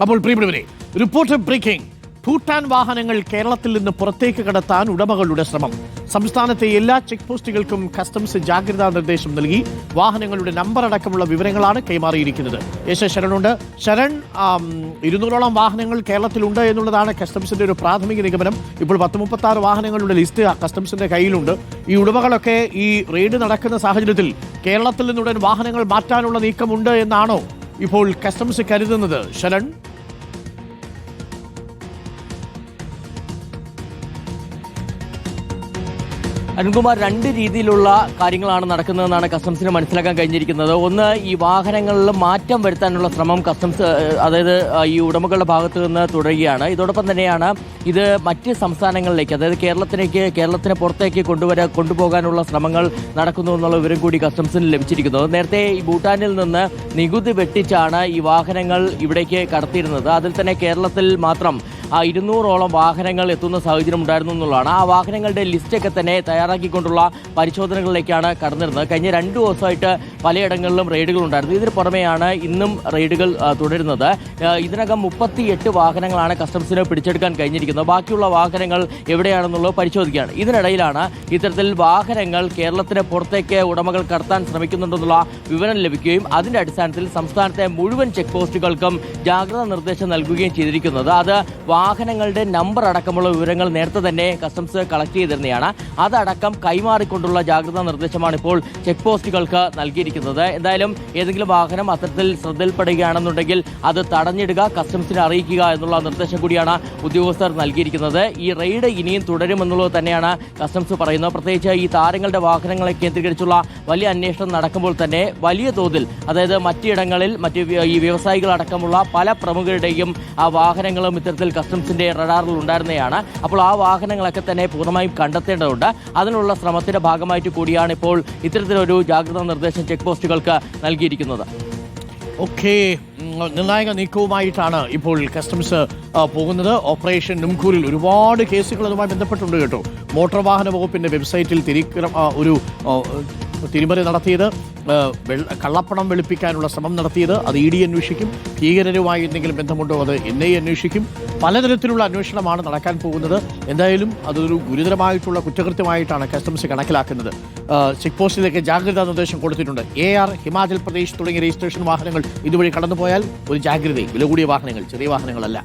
അപ്പോൾ പ്രിയപ്പെട്ടവരെ, report breaking. Bhutan വാഹനങ്ങൾ കേരളത്തിൽ നിന്ന് പുറത്തേക്ക് കടത്താൻ ഉടമകളുടെ ശ്രമം. സംസ്ഥാനത്തെ എല്ലാ ചെക്ക് പോസ്റ്റുകൾക്കും കസ്റ്റംസ് ജാഗ്രതാ നിർദ്ദേശം നൽകി. വാഹനങ്ങളുടെ നമ്പർ അടക്കമുള്ള വിവരങ്ങളാണ് കൈമാറിയിരിക്കുന്നത്. ശരണുണ്ട്. ശരൺ, 200ഓളം വാഹനങ്ങൾ കേരളത്തിലുണ്ട് എന്നുള്ളതാണ് കസ്റ്റംസിന്റെ ഒരു പ്രാഥമിക നിഗമനം. ഇപ്പോൾ 1036 വാഹനങ്ങളുടെ ലിസ്റ്റ് കസ്റ്റംസിന്റെ കയ്യിലുണ്ട്. ഈ ഉടമകളൊക്കെ ഈ റെയ്ഡ് നടക്കുന്ന സാഹചര്യത്തിൽ കേരളത്തിൽ നിന്നുടൻ വാഹനങ്ങൾ മാറ്റാനുള്ള നീക്കമുണ്ട് എന്നാണോ ഇപ്പോൾ കസ്റ്റംസ് കരുതുന്നത്? ശരൺ, അരുൺകുമാർ, രണ്ട് രീതിയിലുള്ള കാര്യങ്ങളാണ് നടക്കുന്നതെന്നാണ് കസ്റ്റംസിന് മനസ്സിലാക്കാൻ കഴിഞ്ഞിരിക്കുന്നത്. ഒന്ന്, ഈ വാഹനങ്ങളിൽ മാറ്റം വരുത്താനുള്ള ശ്രമം കസ്റ്റംസ്, അതായത് ഈ ഉടമകളുടെ ഭാഗത്തു നിന്ന് തുടരുകയാണ്. ഇതോടൊപ്പം തന്നെയാണ് ഇത് മറ്റ് സംസ്ഥാനങ്ങളിലേക്ക്, അതായത് കേരളത്തിന് പുറത്തേക്ക് കൊണ്ടുപോകാനുള്ള ശ്രമങ്ങൾ നടക്കുന്നു എന്നുള്ള വിവരം കൂടി കസ്റ്റംസിന് ലഭിച്ചിരിക്കുന്നത്. നേരത്തെ ഈ ഭൂട്ടാനിൽ നിന്ന് നികുതി വെട്ടിച്ചാണ് ഈ വാഹനങ്ങൾ ഇവിടേക്ക് കടത്തിയിരുന്നത്. അതിൽ തന്നെ കേരളത്തിൽ മാത്രം 200ഓളം വാഹനങ്ങൾ എത്തുന്ന സാഹചര്യം ഉണ്ടായിരുന്നു എന്നുള്ളതാണ്. ആ വാഹനങ്ങളുടെ ലിസ്റ്റൊക്കെ തന്നെ തയ്യാറാക്കിക്കൊണ്ടുള്ള പരിശോധനകളിലേക്കാണ് കടന്നിരുന്നത്. കഴിഞ്ഞ 2 ദിവസമായിട്ട് പലയിടങ്ങളിലും റെയ്ഡുകൾ ഉണ്ടായിരുന്നു. ഇതിന് പുറമെയാണ് ഇന്നും റെയ്ഡുകൾ തുടരുന്നത്. ഇതിനകം 38 വാഹനങ്ങളാണ് കസ്റ്റംസിന് പിടിച്ചെടുക്കാൻ കഴിഞ്ഞിരിക്കുന്നത്. ബാക്കിയുള്ള വാഹനങ്ങൾ എവിടെയാണെന്നുള്ളത് പരിശോധിക്കുകയാണ്. ഇതിനിടയിലാണ് ഇത്തരത്തിൽ വാഹനങ്ങൾ കേരളത്തിന് പുറത്തേക്ക് ഉടമകൾ കടത്താൻ ശ്രമിക്കുന്നുണ്ടെന്നുള്ള വിവരം ലഭിക്കുകയും അതിന്റെ അടിസ്ഥാനത്തിൽ സംസ്ഥാനത്തെ മുഴുവൻ ചെക്ക് പോസ്റ്റുകൾക്കും ജാഗ്രതാ നിർദ്ദേശം നൽകുകയും ചെയ്തിരിക്കുന്നത്. അത് വാഹനങ്ങളുടെ നമ്പർ അടക്കമുള്ള വിവരങ്ങൾ നേരത്തെ തന്നെ കസ്റ്റംസ് കളക്ട് ചെയ്തിരുന്നതാണ്. അതടക്കം കൈമാറിക്കൊണ്ടുള്ള ജാഗ്രതാ നിർദ്ദേശമാണ് ഇപ്പോൾ ചെക്ക് പോസ്റ്റുകൾക്ക് നൽകിയിരിക്കുന്നത്. എന്തായാലും ഏതെങ്കിലും വാഹനം അത്തരത്തിൽ ശ്രദ്ധയിൽപ്പെടുകയാണെന്നുണ്ടെങ്കിൽ അത് തടഞ്ഞിടുക, കസ്റ്റംസിനെ അറിയിക്കുക എന്നുള്ള നിർദ്ദേശം കൂടിയാണ് ഉദ്യോഗസ്ഥർ നൽകിയിരിക്കുന്നത്. ഈ റെയ്ഡ് ഇനിയും തുടരുമെന്നുള്ളത് തന്നെയാണ് കസ്റ്റംസ് പറയുന്നത്. പ്രത്യേകിച്ച് ഈ താരങ്ങളുടെ വാഹനങ്ങളെ കേന്ദ്രീകരിച്ചുള്ള വലിയ അന്വേഷണം നടക്കുമ്പോൾ തന്നെ വലിയ തോതിൽ, അതായത് മറ്റിടങ്ങളിൽ ഈ വ്യവസായികളടക്കമുള്ള പല പ്രമുഖരുടെയും ആ വാഹനങ്ങളും ഇത്തരത്തിൽ കസ്റ്റംസിന്റെ റഡാറിൽ ഉണ്ടായിരുന്നതാണ്. അപ്പോൾ ആ വാഹനങ്ങളൊക്കെ തന്നെ പൂർണ്ണമായും കണ്ടെത്തേണ്ടതുണ്ട്. അതിനുള്ള ശ്രമത്തിന്റെ ഭാഗമായിട്ട് കൂടിയാണ് ഇപ്പോൾ ഇത്തരത്തിലൊരു ജാഗ്രതാ നിർദ്ദേശം ചെക്ക് പോസ്റ്റുകൾക്ക് നൽകിയിരിക്കുന്നത്. ഓക്കെ, നിർണായക നീക്കവുമായിട്ടാണ് ഇപ്പോൾ കസ്റ്റംസ് പോകുന്നത്. ഓപ്പറേഷൻ നുംകൂറിൽ ഒരുപാട് കേസുകൾ അതുമായി ബന്ധപ്പെട്ടുണ്ട് കേട്ടോ. മോട്ടോർ വാഹന വകുപ്പിന്റെ വെബ്സൈറ്റിൽ ഒരു തിരിമറി നടത്തിയത്, കള്ളപ്പണം വെളുപ്പിക്കാനുള്ള ശ്രമം നടത്തിയത്, അത് ED അന്വേഷിക്കും. ഭീകരരുമായി എന്തെങ്കിലും ബന്ധമുണ്ടോ അത് NIA അന്വേഷിക്കും. പലതരത്തിലുള്ള അന്വേഷണമാണ് നടക്കാൻ പോകുന്നത്. എന്തായാലും അതൊരു ഗുരുതരമായിട്ടുള്ള കുറ്റകൃത്യമായിട്ടാണ് കസ്റ്റംസ് കണക്കിലാക്കുന്നത്. ചെക്ക് പോസ്റ്റിലേക്ക് ജാഗ്രതാ നിർദ്ദേശം കൊടുത്തിട്ടുണ്ട്. AR, ഹിമാചൽ പ്രദേശ് തുടങ്ങിയ രജിസ്ട്രേഷൻ വാഹനങ്ങൾ ഇതുവഴി കടന്നുപോയാൽ ഒരു ജാഗ്രതയും. വില കൂടിയ വാഹനങ്ങൾ, ചെറിയ വാഹനങ്ങളല്ല.